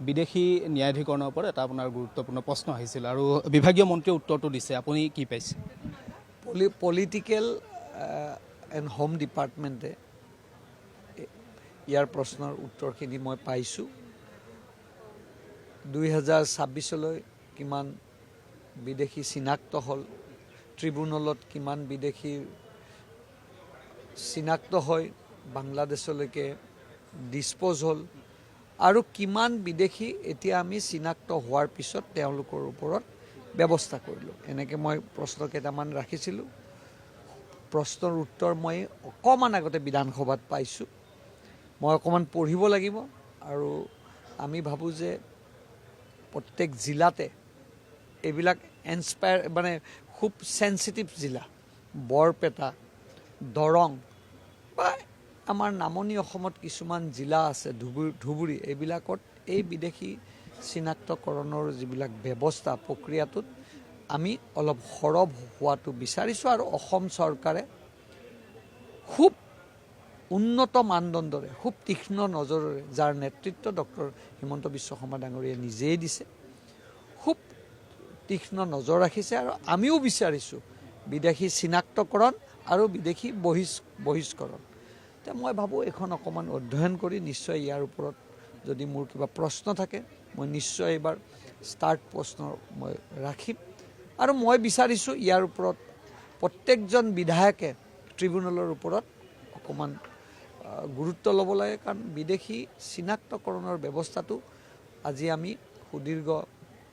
বিদেশী ন্যায়াধিকৰণৰ ওপৰত এটা আপোনাৰ গুৰুত্বপূৰ্ণ প্ৰশ্ন আহিছিল আৰু বিভাগীয় মন্ত্ৰীয়ে উত্তৰটো দিছে আপুনি কি পাইছে পলিটিকেল এণ্ড হোম ডিপাৰ্টমেণ্টে ইয়াৰ প্ৰশ্নৰ উত্তৰখিনি মই পাইছোঁ 2026লৈ কিমান বিদেশী চিনাক্ত হ'ল ট্ৰিব্যুনেলত কিমান বিদেশী চিনাক্ত হয় বাংলাদেশলৈকে ডিছপ'জ হ'ল আৰু কিমান বিদেশী এতিয়া আমি চিনাক্ত হোৱাৰ পিছত তেওঁলোকৰ ওপৰত ব্যৱস্থা কৰিলোঁ এনেকৈ মই প্ৰশ্ন কেইটামান ৰাখিছিলোঁ প্ৰশ্নৰ উত্তৰ মই অকণমান আগতে বিধানসভাত পাইছোঁ মই অকণমান পঢ়িব লাগিব আৰু আমি ভাবোঁ যে প্ৰত্যেক জিলাতে এইবিলাক ইনস্পায়াৰ মানে খুব চেঞ্চিটিভ জিলা বৰপেটা দৰং বা আমাৰ নামনি অসমত কিছুমান জিলা আছে ধুবুৰী এইবিলাকত এই বিদেশী চিনাক্তকৰণৰ যিবিলাক ব্যৱস্থা প্ৰক্ৰিয়াটোত আমি অলপ সৰব হোৱাটো বিচাৰিছোঁ আৰু অসম চৰকাৰে খুব উন্নত মানদণ্ডৰে খুব তীক্ষ্ণ নজৰেৰে যাৰ নেতৃত্ব ডক্টৰ হিমন্ত বিশ্ব শৰ্মা ডাঙৰীয়াই নিজেই দিছে খুব তীক্ষ্ণ নজৰ ৰাখিছে আৰু আমিও বিচাৰিছোঁ বিদেশী চিনাক্তকৰণ আৰু বিদেশী বহিষ্কৰণ তে মই ভাবোঁ এইখন অকণমান অধ্যয়ন কৰি নিশ্চয় ইয়াৰ ওপৰত যদি মোৰ কিবা প্ৰশ্ন থাকে মই নিশ্চয় এইবাৰ ষ্টাৰ্ট প্ৰশ্ন মই ৰাখিম আৰু মই বিচাৰিছোঁ ইয়াৰ ওপৰত প্ৰত্যেকজন বিধায়কে ট্ৰিব্যুনেলৰ ওপৰত অকণমান গুৰুত্ব ল'ব লাগে কাৰণ বিদেশী চিনাক্তকৰণৰ ব্যৱস্থাটো আজি আমি সুদীৰ্ঘ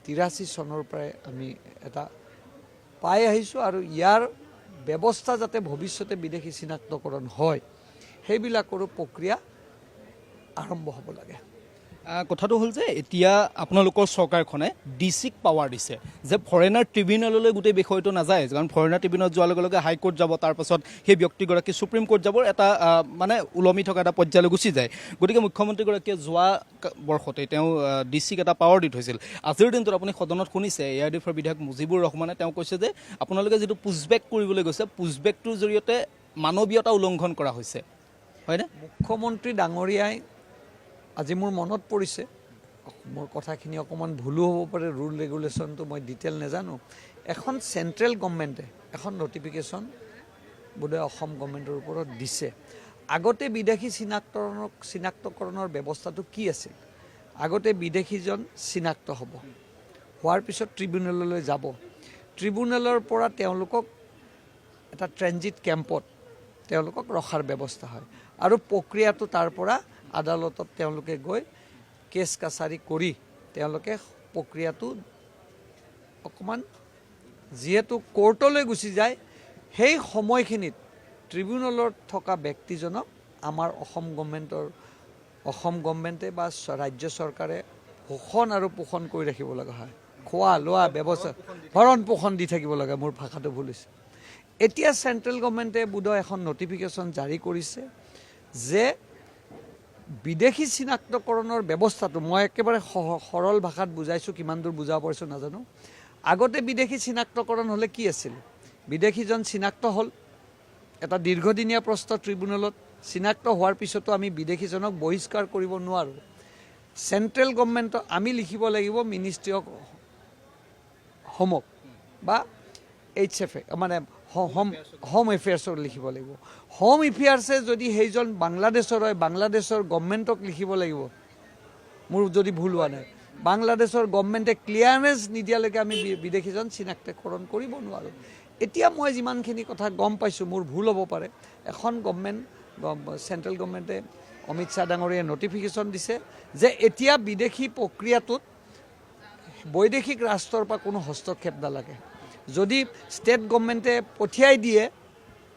83 চনৰ পৰাই আমি এটা পাই আহিছোঁ আৰু ইয়াৰ ব্যৱস্থা যাতে ভৱিষ্যতে বিদেশী চিনাক্তকৰণ হয় সেইবিলাকৰো প্ৰক্ৰিয়া আৰম্ভ হ'ব লাগে কথাটো হ'ল যে এতিয়া আপোনালোকৰ চৰকাৰখনে ডিচিক পাৱাৰ দিছে যে ফৰেনাৰ ট্ৰিব্যুনেললৈ গোটেই বিষয়টো নাযায় কাৰণ ফৰেনাৰ ট্ৰিব্যুনেলত যোৱাৰ লগে লগে হাইকোৰ্ট যাব তাৰপাছত সেই ব্যক্তিগৰাকী সুপ্ৰিম কোৰ্ট যাব এটা মানে ওলমি থকা এটা পৰ্যায়লৈ গুচি যায় গতিকে মুখ্যমন্ত্ৰীগৰাকীয়ে যোৱা বৰ্ষতেই তেওঁ ডিচিক এটা পাৱাৰ দি থৈছিল আজিৰ দিনটোত আপুনি সদনত শুনিছে ARDFৰ বিধায়ক মুজিবুৰ ৰহমানে তেওঁ কৈছে যে আপোনালোকে যিটো পুছবেক কৰিবলৈ গৈছে পুছবেকটোৰ জৰিয়তে মানৱীয়তা উলংঘন কৰা হৈছে হয়নে মুখ্যমন্ত্ৰী ডাঙৰীয়াই আজি মোৰ মনত পৰিছে মোৰ কথাখিনি অকণমান ভুলো হ'ব পাৰে ৰুল ৰেগুলেশ্যনটো মই ডিটেইল নাজানো এখন চেণ্ট্ৰেল গভৰ্ণমেণ্টে এখন নটিফিকেশ্যন বোধহয় অসম গভৰ্ণমেণ্টৰ ওপৰত দিছে আগতে বিদেশী চিনাক্তকৰণৰ ব্যৱস্থাটো কি আছিল আগতে বিদেশীজন চিনাক্ত হ'ব হোৱাৰ পিছত ট্ৰিব্যুনেললৈ যাব ট্ৰিব্যুনেলৰ পৰা তেওঁলোকক এটা ট্ৰেনজিট কেম্পত তেওঁলোকক ৰখাৰ ব্যৱস্থা হয় আৰু প্ৰক্ৰিয়াটো তাৰ পৰা আদালতত তেওঁলোকে গৈ কেছ কাছাৰী কৰি তেওঁলোকে প্ৰক্ৰিয়াটো অকণমান যিহেতু কোৰ্টলৈ গুচি যায় সেই সময়খিনিত ট্ৰিব্যুনেলত থকা ব্যক্তিজনক আমাৰ অসম গভৰ্ণমেণ্টে বা ৰাজ্য চৰকাৰে শোষণ আৰু পোষণ কৰি ৰাখিব লগা হয় খোৱা লোৱা ব্যৱস্থা ভৰণ পোষণ দি থাকিব লাগে মোৰ ভাষাটো ভুল হৈছে এতিয়া চেণ্ট্ৰেল গভৰ্ণমেণ্টে বোধহয় এখন নটিফিকেশ্যন জাৰি কৰিছে যে বিদেশী চিনাক্তকৰণৰ ব্যৱস্থাটো মই একেবাৰে সৰল ভাষাত বুজাইছোঁ কিমান দূৰ বুজাব পাৰিছোঁ নাজানো আগতে বিদেশী চিনাক্তকৰণ হ'লে কি আছিল বিদেশীজন চিনাক্ত হ'ল এটা দীৰ্ঘদিনীয়া প্ৰশ্ন ট্ৰিব্যুনেলত চিনাক্ত হোৱাৰ পিছতো আমি বিদেশীজনক বহিষ্কাৰ কৰিব নোৱাৰোঁ চেণ্ট্ৰেল গভৰ্ণমেণ্টক আমি লিখিব লাগিব মিনিষ্ট্ৰী অফ হোমক বা HFA মানে হোম এফেয়াৰ্ছক লিখিব লাগিব হোম এফেয়াৰ্ছে যদি সেইজন বাংলাদেশৰ হয় বাংলাদেশৰ গভৰ্ণমেণ্টক লিখিব লাগিব মোৰ যদি ভুল হোৱা নাই বাংলাদেশৰ গভৰ্ণমেণ্টে ক্লিয়াৰেঞ্চ নিদিয়ালৈকে আমি বিদেশীজন চিনাক্তকৰণ কৰিব নোৱাৰোঁ এতিয়া মই যিমানখিনি কথা গম পাইছোঁ মোৰ ভুল হ'ব পাৰে এখন চেণ্ট্ৰেল গভৰ্ণমেণ্টে অমিত শ্বাহ ডাঙৰীয়াই নটিফিকেশ্যন দিছে যে এতিয়া বিদেশী প্ৰক্ৰিয়াটোত বৈদেশিক ৰাষ্ট্ৰৰ পৰা কোনো হস্তক্ষেপ নালাগে যদি ষ্টেট গভৰ্ণমেণ্টে পঠিয়াই দিয়ে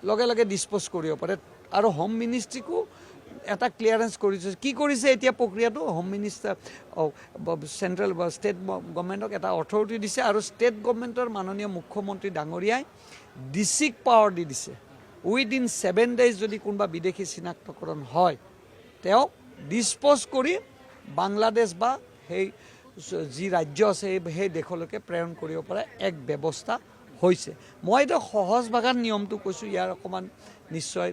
লগে লগে ডিছপ'জ কৰিব পাৰে আৰু হোম মিনিষ্ট্ৰীকো এটা ক্লিয়াৰেঞ্চ কৰিছে কি কৰিছে এতিয়া প্ৰক্ৰিয়াটো হোম মিনিষ্টাৰ চেণ্ট্ৰেল বা ষ্টেট গভৰ্ণমেণ্টক এটা অথৰিটি দিছে আৰু ষ্টেট গভৰ্ণমেণ্টৰ মাননীয় মুখ্যমন্ত্ৰী ডাঙৰীয়াই ডিচিক পাৱাৰ দি দিছে উইদিন 7 days যদি কোনোবা বিদেশী চিনাক্তকৰণ হয় তেওঁক ডিছপ'জ কৰি বাংলাদেশ বা সেই যি ৰাজ্য আছে সেই দেশলৈকে প্ৰেৰণ কৰিব পৰা এক ব্যৱস্থা হৈছে মই এটা সহজ ভাষাত নিয়মটো কৈছোঁ ইয়াৰ অকণমান নিশ্চয়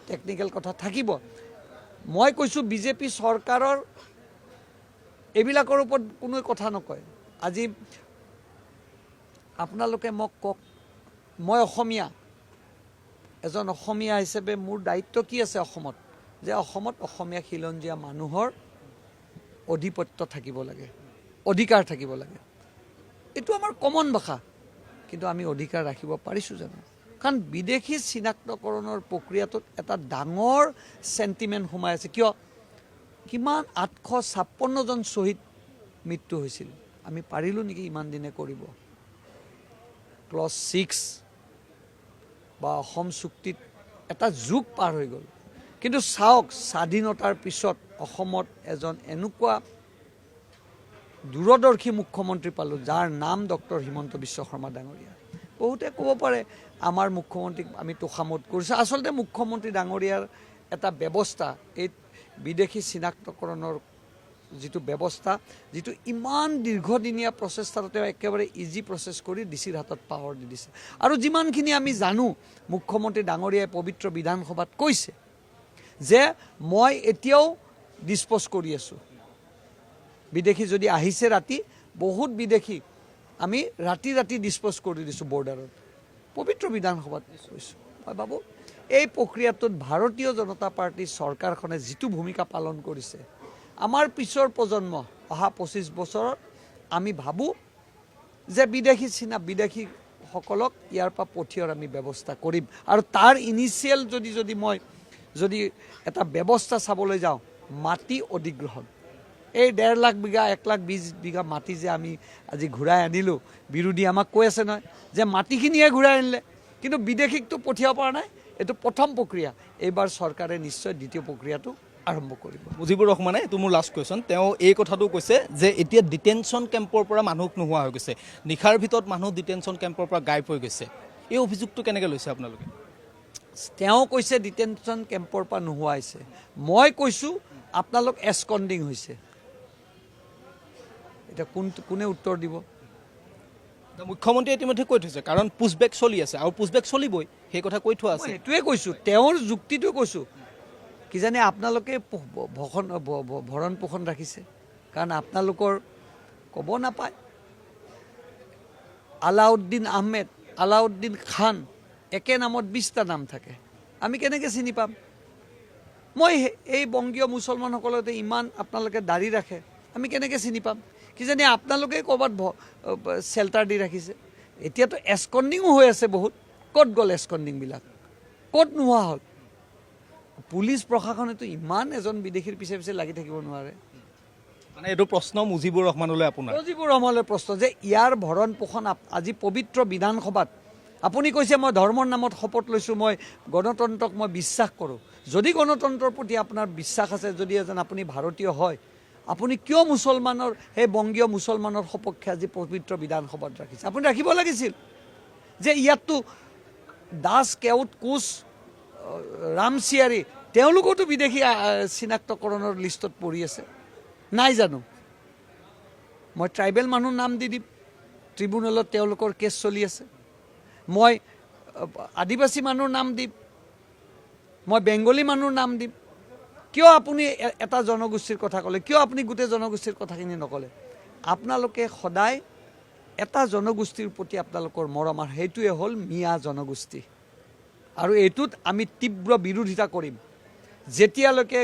টেকনিকেল কথা থাকিব মই কৈছোঁ বিজেপি চৰকাৰৰ এইবিলাকৰ ওপৰত কোনোৱে কথা নকয় আজি আপোনালোকে মোক কওক মই অসমীয়া এজন অসমীয়া হিচাপে মোৰ দায়িত্ব কি আছে অসমত যে অসমত অসমীয়া খিলঞ্জীয়া মানুহৰ অধিপত্য থাকিব লাগে অধিকাৰ থাকিব লাগে এইটো আমাৰ কমন ভাষা কিন্তু আমি অধিকাৰ ৰাখিব পাৰিছোঁ জানো কাৰণ বিদেশী চিনাক্তকৰণৰ প্ৰক্ৰিয়াটোত এটা ডাঙৰ চেণ্টিমেণ্ট সোমাই আছে কিয় কিমান 856 জন শ্বহীদ মৃত্যু হৈছিল আমি পাৰিলোঁ নেকি ইমান দিনে কৰিব ক্লজ 6 বা অসম চুক্তিত এটা যুগ পাৰ হৈ গ'ল কিন্তু চাওক স্বাধীনতাৰ পিছত অসমত এজন এনেকুৱা দূৰদৰ্শী মুখ্যমন্ত্ৰী পালোঁ যাৰ নাম ডক্টৰ হিমন্ত বিশ্ব শৰ্মা ডাঙৰীয়া বহুতে ক'ব পাৰে আমাৰ মুখ্যমন্ত্ৰীক আমি তোষামোদ কৰিছোঁ আচলতে মুখ্যমন্ত্ৰী ডাঙৰীয়াৰ এটা ব্যৱস্থা এই বিদেশী চিনাক্তকৰণৰ যিটো ব্যৱস্থা যিটো ইমান দীৰ্ঘদিনীয়া প্ৰচেষ্টাত তেওঁ একেবাৰে ইজি প্ৰচেছ কৰি ডিচিৰ হাতত পাৱাৰ দি দিছে আৰু যিমানখিনি আমি জানো মুখ্যমন্ত্ৰী ডাঙৰীয়াই পবিত্ৰ বিধানসভাত কৈছে যে মই এতিয়াও ডিছপ'জ কৰি আছোঁ বিদেশী যদি আহিছে ৰাতি বহুত বিদেশী আমি ৰাতি ৰাতি ডিছপ'জ কৰি দিছোঁ বৰ্ডাৰত পবিত্ৰ বিধানসভাত কৈছোঁ মই ভাবোঁ এই প্ৰক্ৰিয়াটোত ভাৰতীয় জনতা পাৰ্টীৰ চৰকাৰখনে যিটো ভূমিকা পালন কৰিছে আমাৰ পিছৰ প্ৰজন্ম অহা 25 বছৰত আমি ভাবোঁ যে বিদেশীসকলক ইয়াৰ পৰা পঠিওৱাৰ আমি ব্যৱস্থা কৰিম আৰু তাৰ ইনিচিয়েল মই যদি এটা ব্যৱস্থা চাবলৈ যাওঁ মাটি অধিগ্ৰহণ এই 1.5 লাখ বিঘা 1,20,000 বিঘা মাটি যে আমি আজি ঘূৰাই আনিলোঁ বিৰোধী আমাক কৈ আছে নহয় যে মাটিখিনিয়ে ঘূৰাই আনিলে কিন্তু বিদেশীকতো পঠিয়াব পৰা নাই এইটো প্ৰথম প্ৰক্ৰিয়া এইবাৰ চৰকাৰে নিশ্চয় দ্বিতীয় প্ৰক্ৰিয়াটো আৰম্ভ কৰিব মুজিবুৰ ৰহমানে এইটো মোৰ লাষ্ট কুৱেশ্যন তেওঁ এই কথাটো কৈছে যে এতিয়া ডিটেনশ্যন কেম্পৰ পৰা মানুহ নোহোৱা হৈ গৈছে নিশাৰ ভিতৰত মানুহ ডিটেনশ্যন কেম্পৰ পৰা গায়ব হৈ গৈছে এই অভিযোগটো কেনেকৈ লৈছে আপোনালোকে তেওঁ কৈছে ডিটেনশ্যন কেম্পৰ পৰা নোহোৱা হৈছে মই কৈছোঁ আপোনালোক এছকণ্ডিং হৈছে এতিয়া কোনে উত্তৰ দিব মুখ্যমন্ত্ৰীয়ে ইতিমধ্যে কৈ থৈছে কাৰণ পুছবেক চলি আছে আৰু পুছবেক চলিবই সেই কথা কৈ থোৱা আছে সেইটোৱে কৈছোঁ তেওঁৰ যুক্তিটো কৈছোঁ কিজানি আপোনালোকে ভৰণ পোষণ ৰাখিছে কাৰণ আপোনালোকৰ ক'ব নাপায় আলাউদ্দিন আহমেদ আলাউদ্দিন খান একে নামত 20টা নাম থাকে আমি কেনেকৈ চিনি পাম মই এই বংগীয় মুছলমানসকলতে ইমান আপোনালোকে দাড়ি ৰাখে আমি কেনেকৈ চিনি পাম কিজানি আপোনালোকে ক'ৰবাত চেল্টাৰ দি ৰাখিছে এতিয়াতো এছকণ্ডিঙো হৈ আছে বহুত ক'ত গ'ল এছকণ্ডিংবিলাক ক'ত নোহোৱা হ'ল পুলিচ প্ৰশাসনেতো ইমান এজন বিদেশীৰ পিছে পিছে লাগি থাকিব নোৱাৰে মানে এইটো প্ৰশ্ন মুজিবুৰ ৰহমানলৈ আপোনাৰ মুজিবুৰ ৰহমানলৈ প্ৰশ্ন যে ইয়াৰ ভৰণ পোষণ আজি পবিত্ৰ বিধানসভাত আপুনি কৈছে মই ধৰ্মৰ নামত শপত লৈছোঁ মই গণতন্ত্ৰক মই বিশ্বাস কৰোঁ যদি গণতন্ত্ৰৰ প্ৰতি আপোনাৰ বিশ্বাস আছে যদি এজন আপুনি ভাৰতীয় হয় আপুনি কিয় মুছলমানৰ সেই বংগীয় মুছলমানৰ সপক্ষে আজি পবিত্ৰ বিধানসভাত ৰাখিছে আপুনি ৰাখিব লাগিছিল যে ইয়াততো দাস কেওট কোচ ৰামচিয়াৰী তেওঁলোকোতো বিদেশী চিনাক্তকৰণৰ লিষ্টত পৰি আছে নাই জানো মই ট্ৰাইবেল মানুহৰ নাম দি দিম ট্ৰিবিউনেলত তেওঁলোকৰ কেছ চলি আছে মই আদিবাসী মানুহৰ নাম দিম মই বেংগলী মানুহৰ নাম দিম কিয় আপুনি এটা জনগোষ্ঠীৰ কথা ক'লে কিয় আপুনি গোটেই জনগোষ্ঠীৰ কথাখিনি নক'লে আপোনালোকে সদায় এটা জনগোষ্ঠীৰ প্ৰতি আপোনালোকৰ মৰম আৰু সেইটোৱে হ'ল মিয়া জনগোষ্ঠী আৰু এইটোত আমি তীব্ৰ বিৰোধিতা কৰিম যেতিয়ালৈকে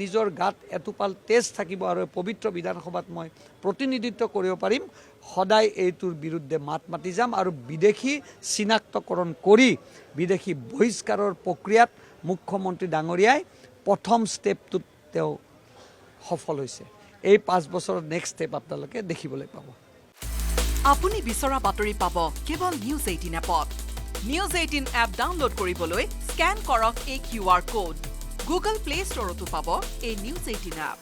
নিজৰ গাত এটোপাল তেজ থাকিব আৰু পবিত্ৰ বিধানসভাত মই প্ৰতিনিধিত্ব কৰিব পাৰিম সদায় এইটোৰ বিৰুদ্ধে মাত মাতি যাম আৰু বিদেশী চিনাক্তকৰণ কৰি বিদেশী বহিষ্কাৰৰ প্ৰক্ৰিয়াত মুখ্যমন্ত্ৰী ডাঙৰীয়াই প্ৰথম ষ্টেপটোত তেওঁ সফল হৈছে এই 5 বছৰৰ নেক্সট ষ্টেপ আপোনালোকে দেখিবলৈ পাব আপুনি বিচৰা বাতৰি পাব কেৱল নিউজ 18 এপত নিউজ 18 এপ ডাউনলোড কৰিবলৈ স্কেন কৰক এই QR কোড গুগল প্লে ষ্টৰতো পাব এই নিউজ 18 এপ